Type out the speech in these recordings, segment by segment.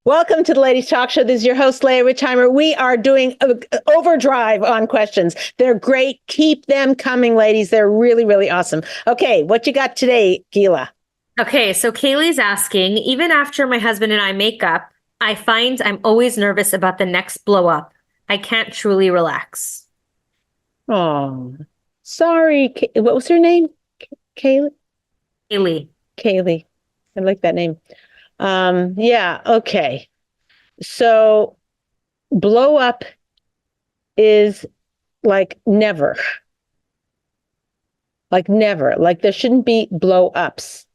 Welcome to the Ladies Talk Show. This is your host, Leah Richheimer. We are doing overdrive on questions. They're great. Keep them coming, ladies. They're really, really awesome. Okay, what you got today, Gila? Okay, so Kaylee's asking, even after my husband and I make up, I find I'm always nervous about the next blow up. I can't truly relax. Oh, sorry. What was her name? Kaylee? Kaylee. Kaylee. I like that name. Yeah, okay. So blow up is like never. Like never. Like there shouldn't be blow ups.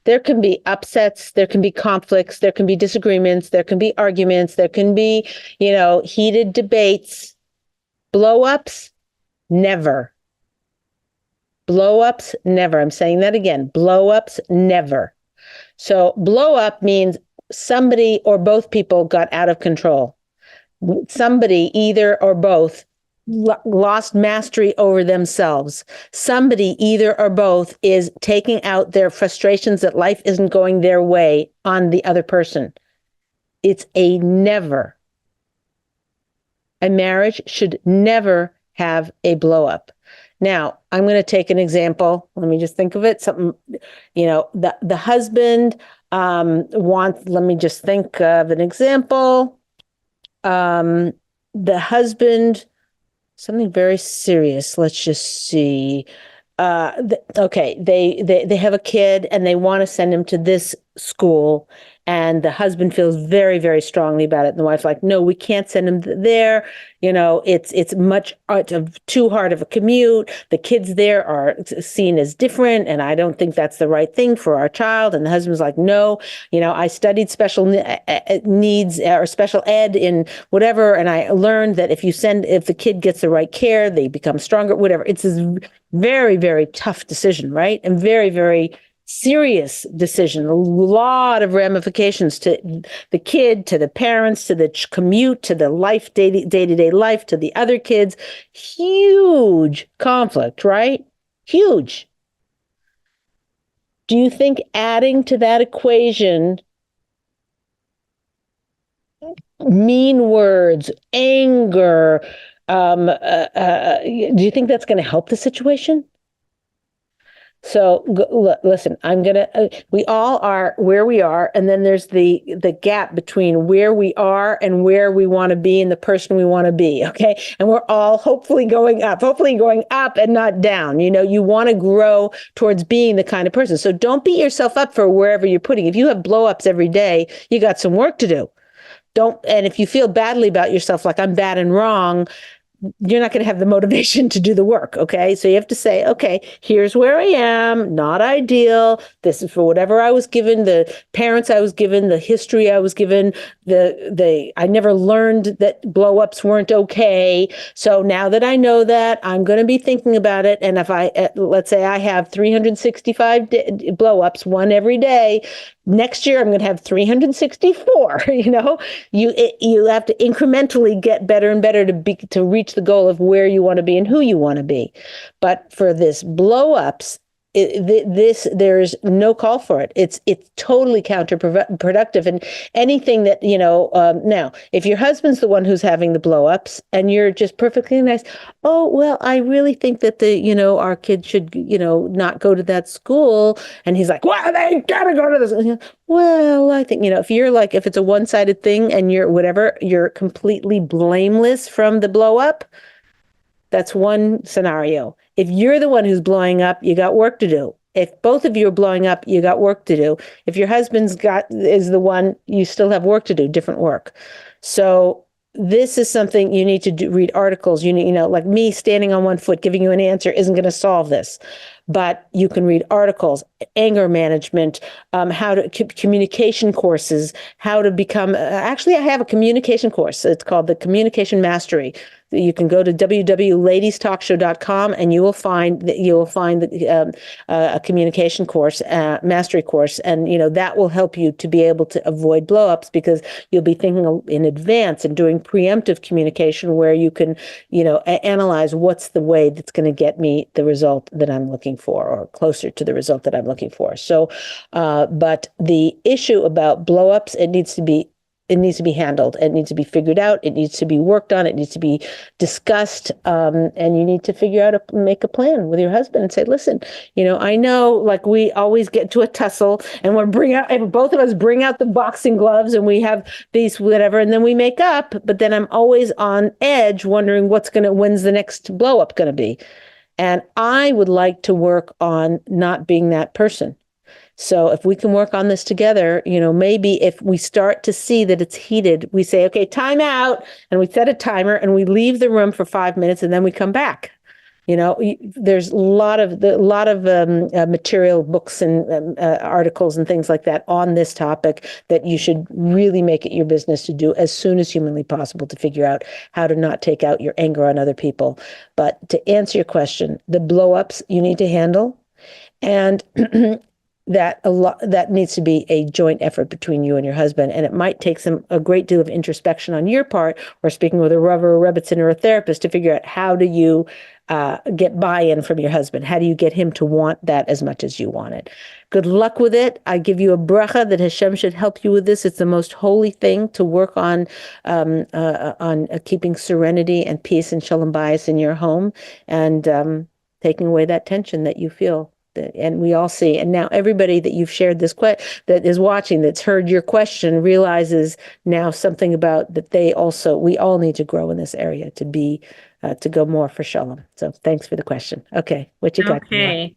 There can be upsets, there can be conflicts, there can be disagreements, there can be arguments, there can be, heated debates. Blow ups, never. Blow ups, never. I'm saying that again. Blow ups, never. So blow up means somebody or both people got out of control. Somebody, either or both, lost mastery over themselves. Somebody, either or both, is taking out their frustrations that life isn't going their way on the other person. It's a never. A marriage should never have a blow up. Now, I'm going to take an example. Let me just think of it. Something, the husband wants, let me just think of an example. The husband, something very serious. Let's just see. Okay, they have a kid and they want to send him to this school, and the husband feels very, very strongly about it. And the wife's like, "No, we can't send him there. It's much too hard of a commute. The kids there are seen as different, and I don't think that's the right thing for our child." And the husband's like, "No, I studied special needs or special ed in whatever, and I learned that if the kid gets the right care, they become stronger. Whatever." It's this very, very tough decision, right? And very, very serious decision. A lot of ramifications to the kid, to the parents, to the commute, to the life, day-to-day life, to the other kids. Huge conflict, right? Huge. Do you think adding to that equation mean words, anger, do you think that's going to help the situation? So listen, we all are where we are. And then there's the gap between where we are and where we want to be and the person we want to be. Okay. And we're all hopefully going up and not down. You want to grow towards being the kind of person. So don't beat yourself up for wherever you're putting. If you have blowups every day, you got some work to do. And if you feel badly about yourself, like I'm bad and wrong, you're not going to have the motivation to do the work. Okay. So you have to say, okay, here's where I am. Not ideal. This is for whatever I was given, the parents I was given, the history I was given, I never learned that blowups weren't okay. So now that I know that, I'm going to be thinking about it. And if let's say I have 365 blowups, one every day, next year I'm going to have 364. You have to incrementally get better and better to reach the goal of where you want to be and who you want to be. But for this blow-ups, there's no call for it. It's totally counterproductive. And anything that, now, if your husband's the one who's having the blow-ups and you're just perfectly nice, "Oh, well, I really think that our kids should, not go to that school." And he's like, "Well, they gotta go to this." Well, I think, if it's a one-sided thing and you're completely blameless from the blow-up, that's one scenario. If you're the one who's blowing up, you got work to do. If both of you are blowing up, you got work to do. If your husband's is the one, you still have work to do, different work. So this is something you need to read articles. You need, like me standing on one foot, giving you an answer isn't going to solve this. But you can read articles, anger management, how to communication courses, how to become. Actually, I have a communication course. It's called the Communication Mastery. You can go to www.ladiestalkshow.com and you will find a communication course, mastery course, and that will help you to be able to avoid blowups, because you'll be thinking in advance and doing preemptive communication where you can analyze what's the way that's going to get me the result that I'm looking for, or closer to the result that I'm looking for. So, but the issue about blowups, it needs to be it needs to be handled. It needs to be figured out. It needs to be worked on. It needs to be discussed. And you need to figure out, make a plan with your husband and say, listen, I know like we always get to a tussle and and both of us bring out the boxing gloves and we have these, whatever, and then we make up. But then I'm always on edge wondering when's the next blow up going to be. And I would like to work on not being that person. So if we can work on this together, maybe if we start to see that it's heated, we say, okay, time out, and we set a timer and we leave the room for 5 minutes and then we come back. There's a lot of material, books and articles and things like that on this topic that you should really make it your business to do as soon as humanly possible to figure out how to not take out your anger on other people. But to answer your question, the blow-ups you need to handle, and that needs to be a joint effort between you and your husband. And it might take a great deal of introspection on your part, or speaking with a Rav or a Rebbitzin or a therapist to figure out how do you get buy-in from your husband? How do you get him to want that as much as you want it? Good luck with it. I give you a bracha that Hashem should help you with this. It's the most holy thing to work on keeping serenity and peace and shalom bayis in your home, and taking away that tension that you feel. And we all see, and now everybody that you've shared this that is watching, that's heard your question, realizes now something about that we all need to grow in this area to go more for shalom. So thanks for the question. Okay, what you got? Okay.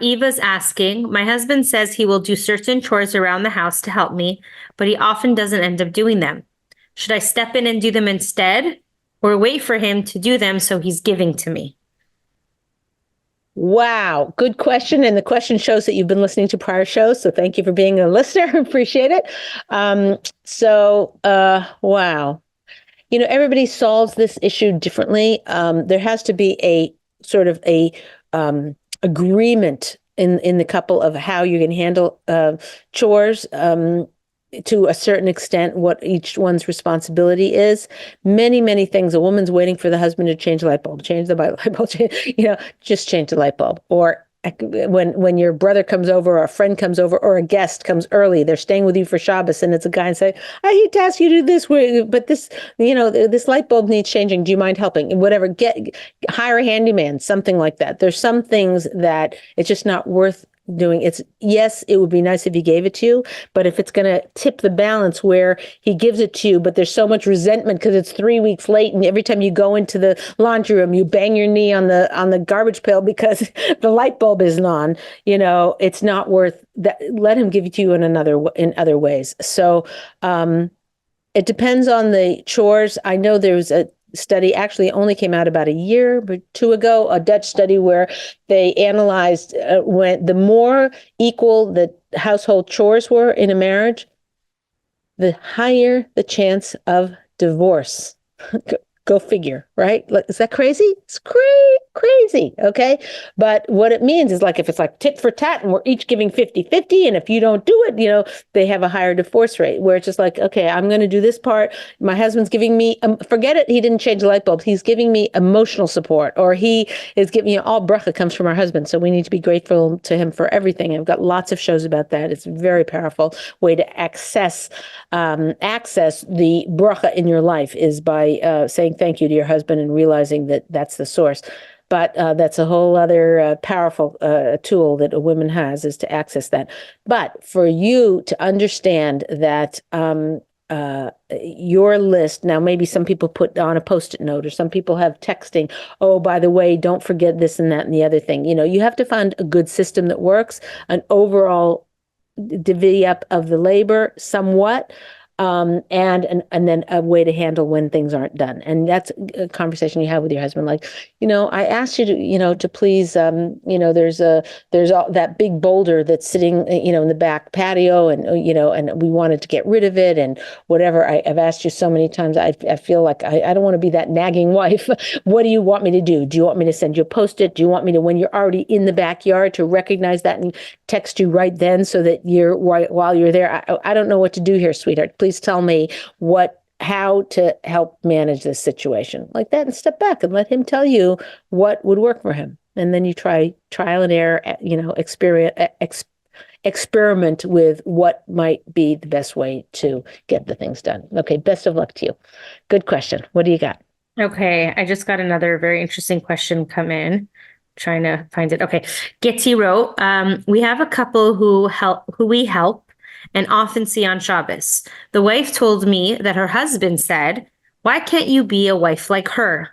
Eva's asking, my husband says he will do certain chores around the house to help me, but he often doesn't end up doing them. Should I step in and do them instead, or wait for him to do them so he's giving to me? Wow, good question. And the question shows that you've been listening to prior shows. So thank you for being a listener. Appreciate it. Wow. Everybody solves this issue differently. There has to be a sort of a agreement in the couple of how you can handle chores. To a certain extent, what each one's responsibility is. Many, many things. A woman's waiting for the husband to change the light bulb, just change the light bulb. Or when your brother comes over, or a friend comes over, or a guest comes early, they're staying with you for Shabbos, and it's a guy and say, I hate to ask you to do this, but this light bulb needs changing. Do you mind helping? Whatever, hire a handyman, something like that. There's some things that it's just not worth doing. Yes, it would be nice if he gave it to you, but if it's going to tip the balance where he gives it to you, but there's so much resentment because it's 3 weeks late, and every time you go into the laundry room, you bang your knee on the garbage pail because the light bulb isn't on, it's not worth that. Let him give it to you in other ways. So it depends on the chores. I know there's a study actually only came out about a year or two ago, a Dutch study where they analyzed when the more equal the household chores were in a marriage, the higher the chance of divorce. Go figure, right? Is that crazy? It's crazy, okay? But what it means is like if it's like tit for tat and we're each giving 50-50, and if you don't do it, they have a higher divorce rate, where it's just like, okay, I'm going to do this part. My husband's giving me, forget it, he didn't change the light bulbs. He's giving me emotional support, or he is giving, all bracha comes from our husband. So we need to be grateful to him for everything. I've got lots of shows about that. It's a very powerful way to access the bracha in your life is by saying thank you to your husband and realizing that that's the source. But that's a whole other powerful tool that a woman has, is to access that. But for you to understand that your list, now maybe some people put on a Post-it note, or some people have texting, oh, by the way, don't forget this and that and the other thing. You have to find a good system that works, an overall divvy up of the labor somewhat. And then a way to handle when things aren't done. And that's a conversation you have with your husband. Like, I asked you to please, there's that big boulder that's sitting, in the back patio, and we wanted to get rid of it and whatever. I've asked you so many times. I feel like I don't want to be that nagging wife. What do you want me to do? Do you want me to send you a Post-it? Do you want me to, when you're already in the backyard, to recognize that and text you right then so that while you're there? I don't know what to do here, sweetheart. Please tell me how to help manage this situation, like that, and step back and let him tell you what would work for him. And then you trial and error, experiment with what might be the best way to get the things done. Okay, best of luck to you. Good question. What do you got? Okay, I just got another very interesting question come in. Trying to find it. Okay. Getty wrote, we have a couple who we help and often see on Shabbos. The wife told me that her husband said, "Why can't you be a wife like her?"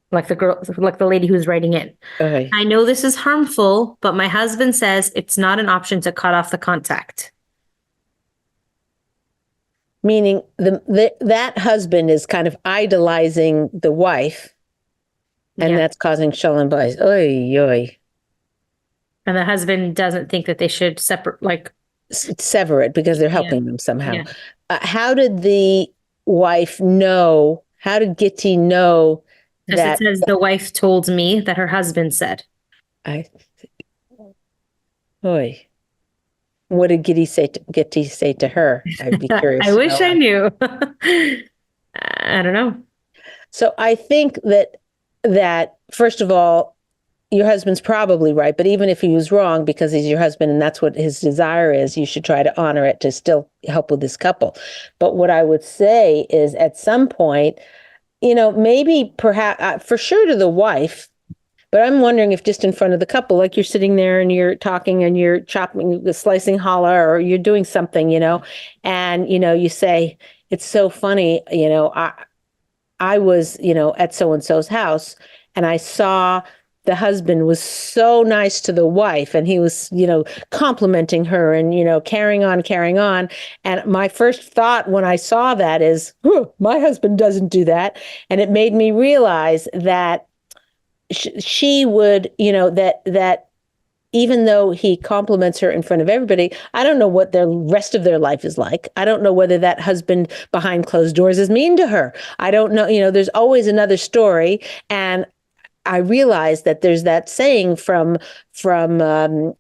Like the girl, like the lady who's writing in. Okay. I know this is harmful, but my husband says it's not an option to cut off the contact. Meaning that husband is kind of idolizing the wife, and Yeah. that's causing shalom bayis. Oy, oy. And the husband doesn't think that they should separate, like, Sever it because they're yeah, helping them somehow. yeah. How did the wife know? How did Gitti know Because it that says the wife told me that her husband said. I, oy. What did Gitti say to her? I'd be I curious to wish know. I knew. I don't know. So I think that first of all, your husband's probably right, but even if he was wrong because he's your husband and that's what his desire is, you should try to honor it to still help with this couple. But what I would say is at some point, maybe perhaps for sure to the wife, but I'm wondering if just in front of the couple, like you're sitting there and you're talking and you're chopping, slicing challah, or you're doing something, and you say, it's so funny, I was, at so and so's house and I saw the husband was so nice to the wife and he was, complimenting her and, carrying on, carrying on. And my first thought when I saw that is, my husband doesn't do that. And it made me realize that she would, that even though he compliments her in front of everybody, I don't know what the rest of their life is like. I don't know whether that husband behind closed doors is mean to her. I don't know. There's always another story. And I realized that there's that saying from Chazal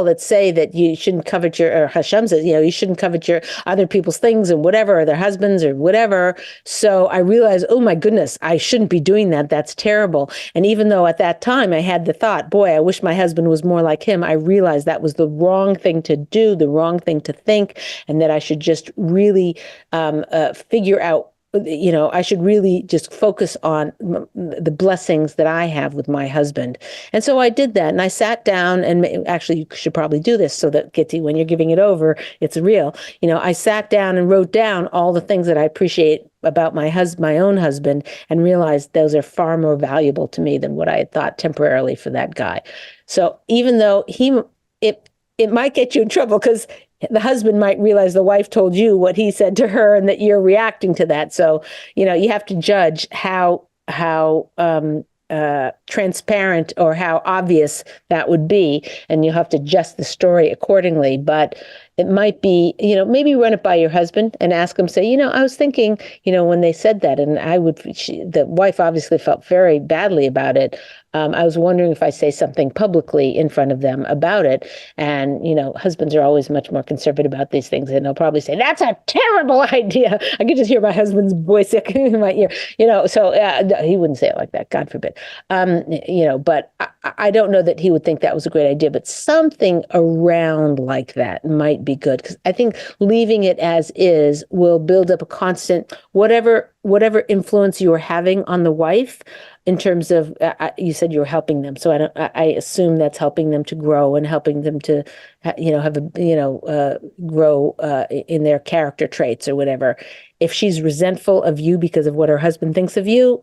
that say that you shouldn't covet or Hashem says, you shouldn't covet your other people's things and whatever, or their husbands or whatever. So I realized, oh my goodness, I shouldn't be doing that. That's terrible. And even though at that time I had the thought, boy, I wish my husband was more like him, I realized that was the wrong thing to do, the wrong thing to think, and that I should just really figure out, I should really just focus on the blessings that I have with my husband. And so I did that. And I sat down and actually you should probably do this so that Gitti, when you're giving it over, it's real. I sat down and wrote down all the things that I appreciate about my own husband and realized those are far more valuable to me than what I had thought temporarily for that guy. So even though it might get you in trouble because the husband might realize the wife told you what he said to her and that you're reacting to that. So, you have to judge how transparent or how obvious that would be. And you'll have to adjust the story accordingly. But it might be, maybe run it by your husband and ask him, say, I was thinking, when they said that, and the wife obviously felt very badly about it. I was wondering if I say something publicly in front of them about it. And, husbands are always much more conservative about these things. And they'll probably say, that's a terrible idea. I could just hear my husband's voice in my ear, so he wouldn't say it like that, God forbid. But I don't know that he would think that was a great idea, but something around like that might be good. Because I think leaving it as is will build up a constant, whatever influence you are having on the wife in terms of, you said you're helping them. So I assume that's helping them to grow and helping them to, grow in their character traits or whatever. If she's resentful of you because of what her husband thinks of you,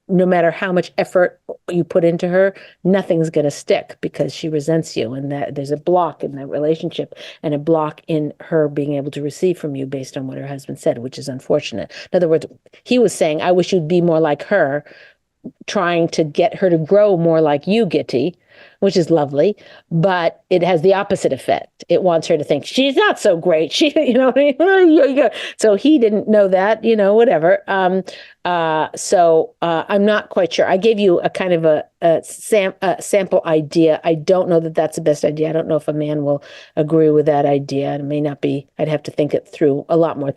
no matter how much effort you put into her, nothing's going to stick because she resents you. And that there's a block in that relationship and a block in her being able to receive from you based on what her husband said, which is unfortunate. In other words, he was saying, I wish you'd be more like her, trying to get her to grow more like you, Gitti, which is lovely, but it has the opposite effect. It wants her to think she's not so great. So he didn't know that, whatever. So I'm not quite sure. I gave you a kind of a sample idea. I don't know that that's the best idea. I don't know if a man will agree with that idea. It may not be. I'd have to think it through a lot more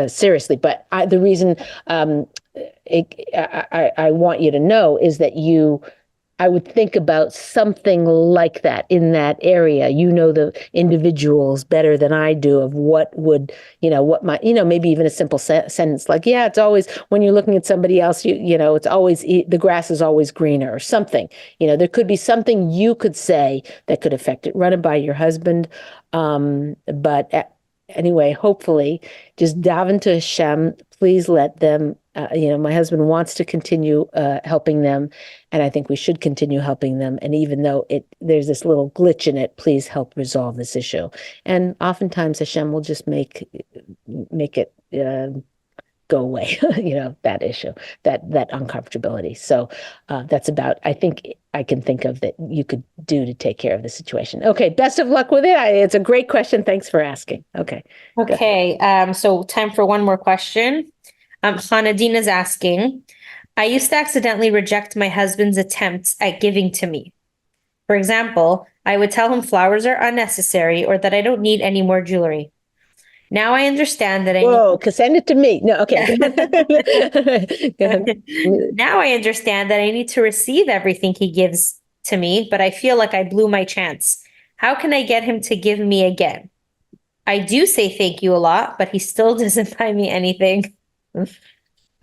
seriously. But the reason I want you to know is that you I would think about something like that in that area. You know the individuals better than I do of what would, what my, maybe even a simple sentence like, yeah, it's always, when you're looking at somebody else, it's always, the grass is always greener or something. There could be something you could say that could affect it. Run it by your husband. But anyway, hopefully just daven to Hashem. Please let them, my husband wants to continue helping them, and I think we should continue helping them. And even though there's this little glitch in it, please help resolve this issue. And oftentimes Hashem will just make it go away, that issue, that uncomfortability. So that's about, I think I can think of that you could do to take care of the situation. Okay, best of luck with it. It's a great question. Thanks for asking. Okay. Okay, so time for one more question. Hanadine is asking, I used to accidentally reject my husband's attempts at giving to me. For example, I would tell him flowers are unnecessary or that I don't need any more jewelry. Now I understand that Whoa, send it to me. No, okay. Go ahead. Now I understand that I need to receive everything he gives to me, but I feel like I blew my chance. How can I get him to give me again? I do say thank you a lot, but he still doesn't buy me anything.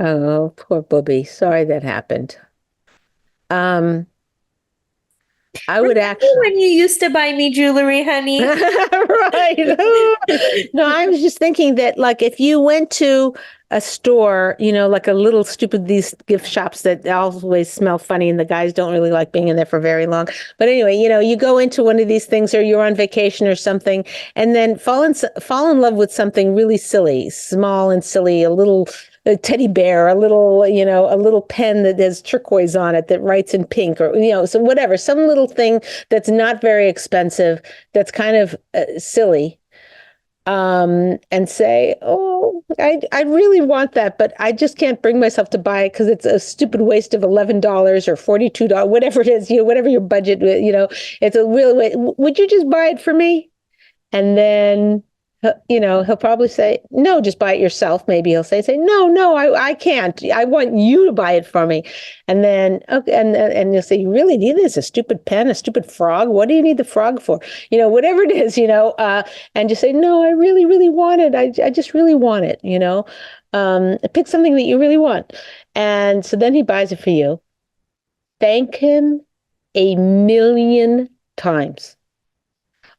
Oh, poor Booby. Sorry that happened. I would actually, when you used to buy me jewelry, honey. right. No, I was just thinking that, like, if you went to a store, like a little stupid, these gift shops that always smell funny and the guys don't really like being in there for very long. But anyway, you go into one of these things, or you're on vacation or something, and then fall in love with something really silly, small and silly, a teddy bear, a little pen that has turquoise on it that writes in pink, or, so whatever, some little thing that's not very expensive, that's kind of silly. And say, oh, I really want that, but I just can't bring myself to buy it because it's a stupid waste of $11 or $42, whatever it is, whatever your budget, it's a real way. Would you just buy it for me? And then, he'll probably say, no, just buy it yourself. Maybe he'll say, no, I can't. I want you to buy it for me. And then, okay, and you'll say, you really need this? A stupid pen, a stupid frog? What do you need the frog for? Whatever it is, and just say, no, I really, really want it. I just really want it, pick something that you really want. And so then he buys it for you. Thank him 1,000,000 times.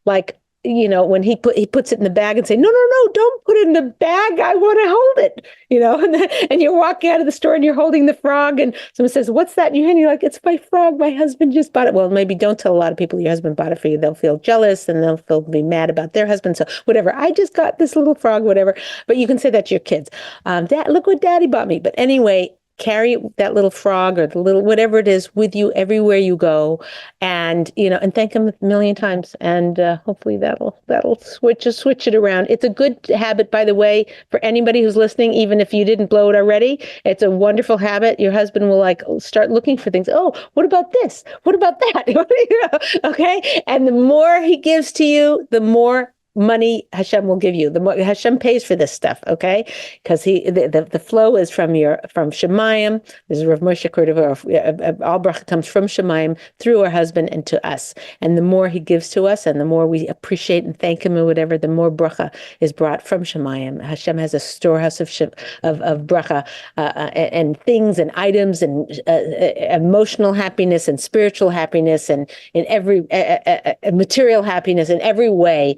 Like, when he puts it in the bag and say, no, don't put it in the bag. I want to hold it, and you're walking out of the store and you're holding the frog and someone says, what's that in your hand? You're like, it's my frog. My husband just bought it. Well, maybe don't tell a lot of people your husband bought it for you. They'll feel jealous and they'll be mad about their husband. So whatever, I just got this little frog, whatever. But you can say that to your kids. Dad, look what daddy bought me. But anyway, carry that little frog or the little whatever it is with you everywhere you go, and and thank him 1,000,000 times, and hopefully that'll switch it around. It's a good habit, by the way, for anybody who's listening. Even if you didn't blow it already, it's a wonderful habit. Your husband will start looking for things. Oh, what about this? What about that? Okay, and the more he gives to you, the more money Hashem will give you. The more Hashem pays for this stuff, okay? Because the flow is from Shemayim. This is Rav Moshe Cordova. All bracha comes from Shemayim through our husband and to us. And the more he gives to us, and the more we appreciate and thank him, or whatever, the more bracha is brought from Shemayim. Hashem has a storehouse of bracha and things and items and emotional happiness and spiritual happiness and in every material happiness in every way.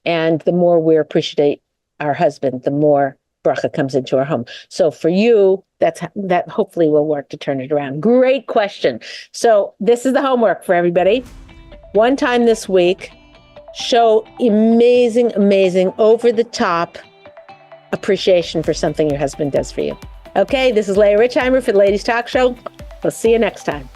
And the more we appreciate our husband, the more bracha comes into our home. So for you, that hopefully will work to turn it around. Great question. So this is the homework for everybody. One time this week, show amazing, over the top appreciation for something your husband does for you. Okay, this is Leah Richheimer for the Ladies Talk Show. We'll see you next time.